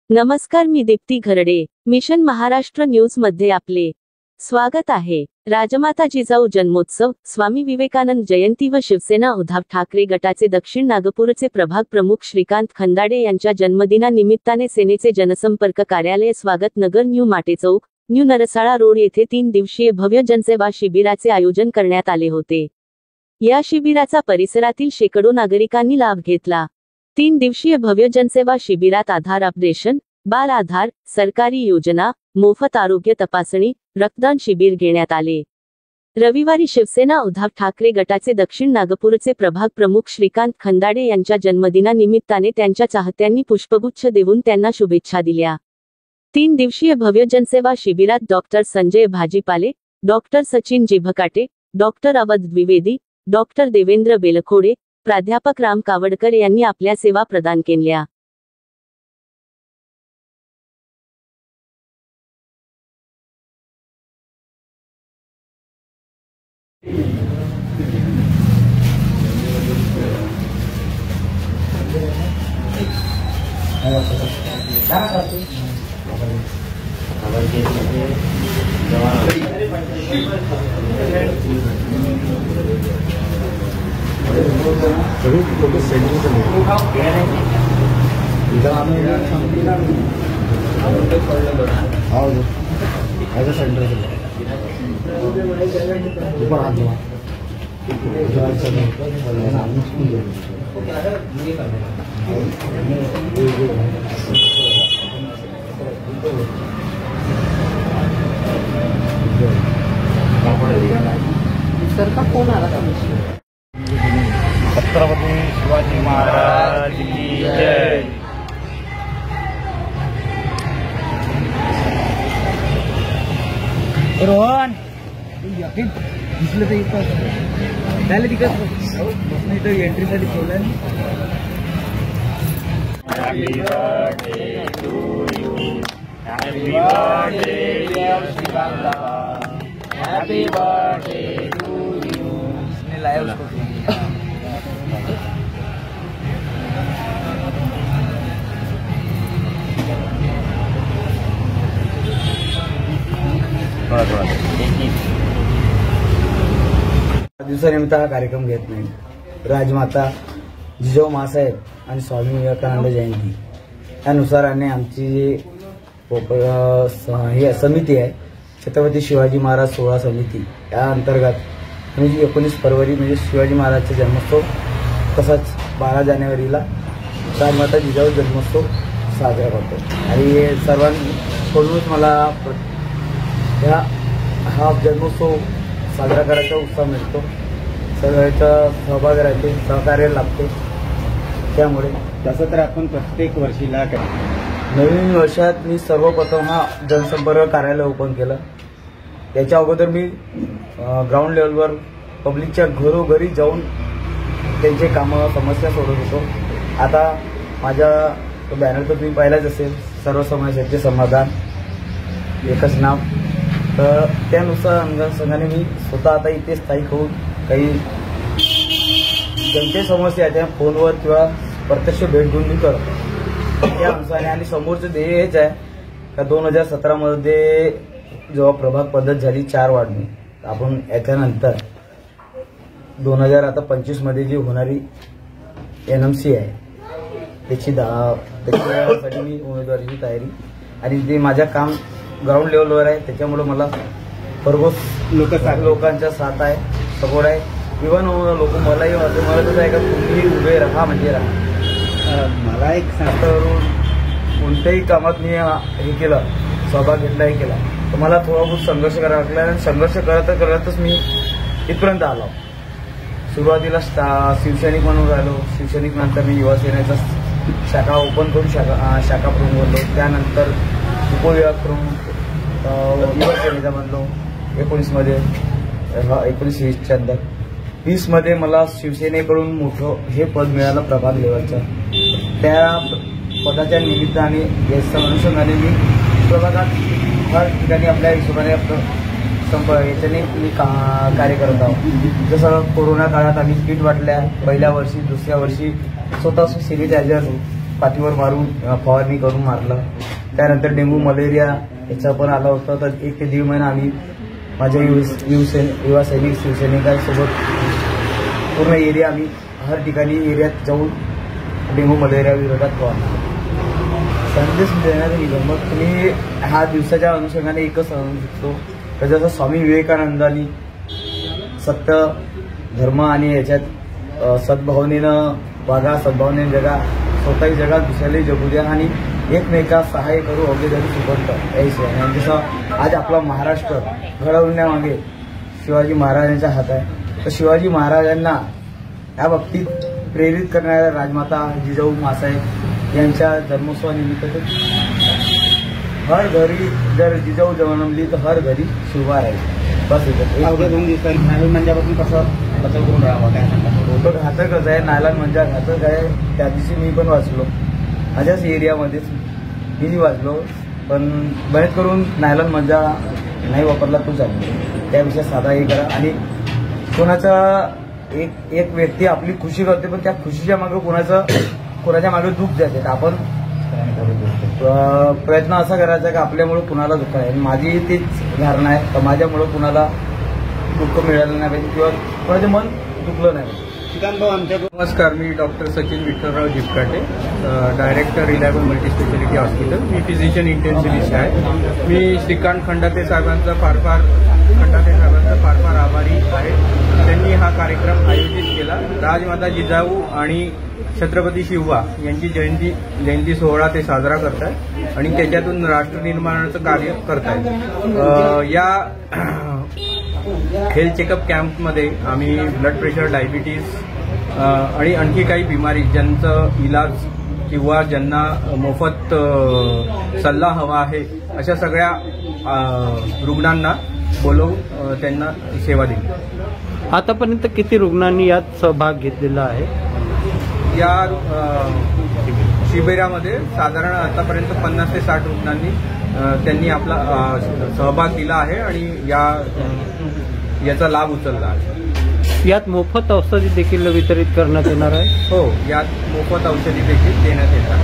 नमस्कार, मी Deepti Gharde. Mission Maharashtra news मध्ये आपले स्वागत आहे. राजमाता जिजाऊ जन्मोत्सव, स्वामी विवेकानंद जयंती व शिवसेना उद्धव ठाकरे गटाचे दक्षिण नागपूरचे प्रभाग प्रमुख श्रीकांत खंदाडे यांच्या जन्मदिनानिमित्ताने सेनेचे जनसंपर्क कार्यालय स्वागत नगर न्यू माटे चौक, न्यू नरसाळा रोड येथे 3 दिवसीय भव्य जनसेवा शिबिराचे आयोजन करण्यात आले होते. या शिबिराचा परिसरातील शेकडो नागरिकांनी लाभ घेतला. 3 दिवसीय भव्य जनसेवा शिबिरात आधार अपडेशन, बाल आधार, सरकारी योजना, मोफत आरोग्य तपासणी, रक्तदान शिबिर घेण्यात आले. रविवारी शिवसेना उद्धव ठाकरे गटाचे दक्षिण नागपूरचे प्रभाग प्रमुख श्रीकांत खंदाडे यांच्या जन्मदिनानिमित्ताने त्यांच्या चाहत्यांनी पुष्पगुच्छ देऊन त्यांना शुभेच्छा दिल्या. 3 दिवसीय भव्य जनसेवा शिबिरात doctor Sanjay Bhajipale, doctor Sachin Jibhkate, doctor Awadh Dwivedi, doctor Devendra Belkhode, प्राध्यापक राम कावडकर यांनी आपल्या सेवा प्रदान केल्या. सर का फोन आला था? छत्रपति शिवाजी महाराज की जय. रोहन दिसलं तर इथं झालं तिकडं इथं एंट्रीसाठी ठेवलं. Happy birthday to you. Happy birthday dear Shivanda. Happy birthday to you. इसने लाया उसको. दिवसानिमित्त हा कार्यक्रम घेत नाही. राजमाता जिजाऊ मासाहेब आणि स्वामी विवेकानंद जयंती यानुसाराने आमची जी समिती आहे, छत्रपती शिवाजी महाराज सोहळा समिती, या अंतर्गत आम्ही 19 फरवरी म्हणजे शिवाजी महाराजचा जन्मोत्सव, तसाच 12 जानेवारीला राजमाता जिजाऊ जन्मोत्सव साजरा करतो. आणि सर्वांकडूनच मला हा जन्मोत्सव साजरा करायचा उत्साह मिळतो. सगळ्याचा सहभाग राहते, सहकार्य लाभते. त्यामुळे तसं तर आपण प्रत्येक वर्षीला नवीन वर्षात मी सर्वप्रथम हा जनसंपर्क कार्यालय ओपन केलं. त्याच्या अगोदर मी ग्राउंड लेवलवर पब्लिकच्या घरोघरी जाऊन त्यांचे कामं समस्या सोडवत होतो. आता माझ्या बॅनर तर तुम्ही पाहिलाच असेल, सर्व समस्यांचे समाधान एकच नाव. तर त्यानुसार अनुषंगाने मी स्वतः आता इथे स्थायिक होऊन काही ज्यांच्या समस्या आहेत त्या फोनवर किंवा प्रत्यक्ष भेट घेऊन मी करतो. त्या अनुसाराने आणि समोरचं ध्येय हेच आहे का 2017मध्ये जेव्हा प्रभाग पद्धत झाली 4 वार्डनी, आपण याच्यानंतर 2025मध्ये जी होणारी NMC आहे त्याच्यासाठी मी उमेदवारीची तयारी, आणि ते माझ्या काम ग्राउंड लेवलवर आहे. त्याच्यामुळे मला भरघोस लोकांचा साथ आहे, सपोर्ट आहे. इव्हन लोक मलाही म्हणत आहे का तुम्ही उभे राहा म्हणजे राहा. मला एक करून कोणत्याही कामात मी हे केलं, सहभाग घेतला, हे केला, तर मला थोडा बहुत संघर्ष करावा लागला. आणि संघर्ष करतच मी इथपर्यंत आलो. सुरुवातीला शिवसैनिक म्हणून राहिलो. शिवसैनिक नंतर मी युवा सेनेचा शाखा ओपन करून शाखा प्रमुख बनलो. त्यानंतर उपविभाग प्रमुख युवा सेनेचा बनलो 19मध्ये. 19-20च्या अंदर 20मध्ये मला शिवसेनेकडून मोठं हे पद मिळालं प्रभाग लेवलचं. त्या पदाच्या निमित्ताने या अनुषंगाने मी प्रभागात हर ठिकाणी आपल्या हिशोबाने आपलं याच्याने मी कार्य करत आहोत. जसं कोरोना काळात आम्ही किट वाटल्या, पहिल्या वर्षी दुसऱ्या वर्षी स्वतः सॅनिटायझर पाठीवर मारून फवारणी करून मारलं. त्यानंतर डेंग्यू मलेरिया याचा पण आला होता. तर 1 ते 1.5 महिना आम्ही माझ्या युवा सैनिक शिवसैनिकांसोबत पूर्ण एरिया आम्ही हर ठिकाणी एरियात जाऊन डेंग्यू मलेरिया विरोधात फवारणी संदेश देण्याचं निघून. मग तुम्ही ह्या दिवसाच्या अनुषंगाने एकच सांगू शकतो तर जसं स्वामी विवेकानंदांनी सत्य धर्म आणि याच्यात सद्भावनेनं वागा, सद्भावनेनं जगा, स्वतःही जगा, दुसऱ्यालाही जगू द्या आणि एकमेका सहाय्य करू, अवघेदरी सुपंत याशिवाय. जसं आज आपला महाराष्ट्र घडवण्यामागे शिवाजी महाराजांच्या हात आहे. तर शिवाजी महाराजांना या बाबतीत प्रेरित करणाऱ्या राजमाता जिजाऊ मासाहेब यांच्या जन्मोत्सवानिमित्त हर घरी जर जिजाऊ जन्मली तर हर घरी शिवबा राहील. बस अवघ्या 2 दिवसांनी नायलॉन मंजापासून कसं बचाव करून राहावा काय सांगता? होतं घातकच आहे. नायलॉन मंजा घातक आहे. त्या दिवशी मी पण वाचलो, माझ्याच एरियामध्येच मी वाचलो. पण बरेच करून नायलॉन मंजा नाही वापरला तो चालेल. त्याविषयी साधा हे करा. आणि कोणाचा एक व्यक्ती आपली खुशी करते पण त्या खुशीच्या मागे कोणाच्या मागे दुःख जाते. आपण प्रयत्न असा करायचा की आपल्यामुळे कुणाला दुःख आहे. माझी तीच धारणा आहे का माझ्यामुळे कुणाला दुःख मिळालं नाही पाहिजे किंवा कोणाचे मन दुखलं नाही. नमस्कार, मी doctor Sachin Vitthalrao Jipkate, director reliable multispeciality hospital. मी फिजिशियन इंटेन्सिव्हिस्ट आहे. मी श्रीकांत खंडाते साहेबांचा फार फार आभारी आहे. त्यांनी हा कार्यक्रम आयोजित केला. राजमाता जिजाऊ आणि छत्रपती शिवबा यांची जयंती सोहळा ते साजरा करतात आणि त्याच्यातून राष्ट्र निर्माणाचं कार्य करतायत. या हेल्थ चेकअप कॅम्पमध्ये आम्ही ब्लड प्रेशर, डायबिटीज आणि आणखी काही बिमारी ज्यांचं इलाज किंवा ज्यांना मोफत सल्ला हवा आहे अशा सगळ्या रुग्णांना बोलवून त्यांना सेवा दिली. आतापर्यंत किती रुग्णांनी यात सहभाग घेतलेला आहे? या शिबिरामध्ये साधारण आतापर्यंत 50 ते 60 रुग्णांनी त्यांनी आपला सहभाग दिला आहे आणि याचा लाभ उचलला आहे. यात मोफत औषधी देखील वितरित करण्यात येणार आहे. हो, यात मोफत औषधी देखील देण्यात येतात.